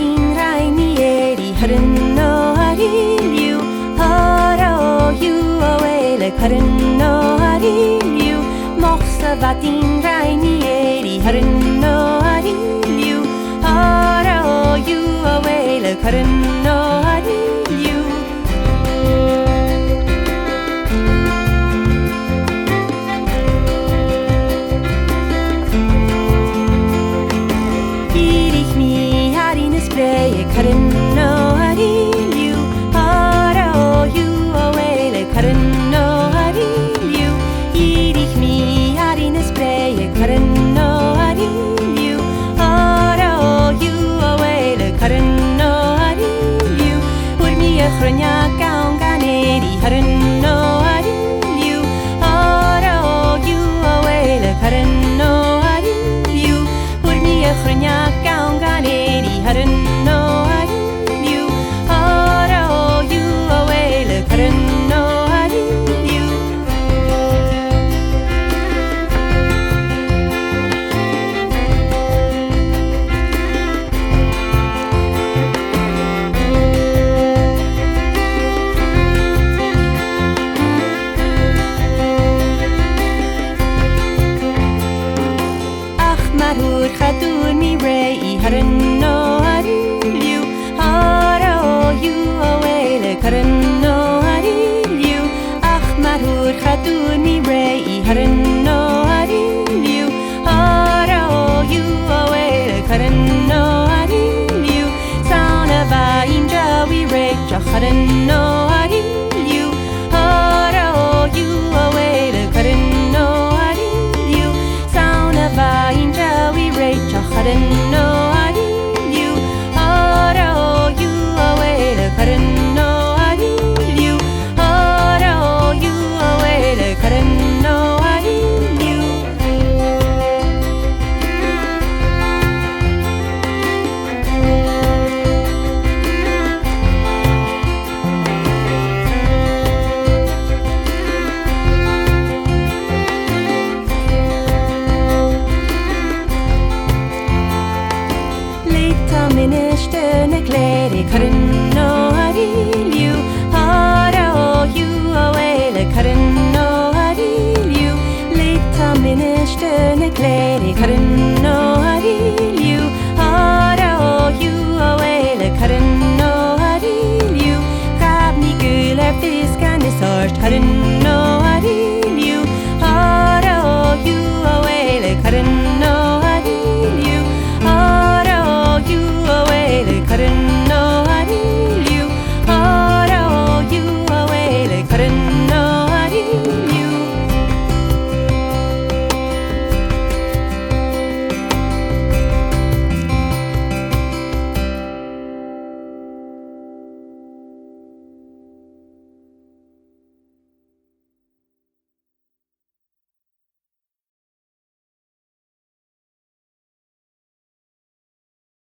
vatin rainieri harno hariliu haro you awele karno hariliu moxa vatin rainieri harno hariliu haro you awele karno hariliu Karno hariliu haro you awele karno hariliu irich mi harine spraye karno hariliu haro you awele karno hariliu por mi khronya kaunganeri harno hariliu haro you awele karno hariliu por mi khronya kaunganeri harno Khadur mi rei harno hariliu haro you awele karno hariliu ahmarur khadur mi rei harno hariliu haro you awele karno hariliu sauna va inja we rei harno hariliu haro you awele karno hariliu sauna va inja karno hariliu haro you awele karno hariliu haro you awele karno hariliu Minne støne klær i karn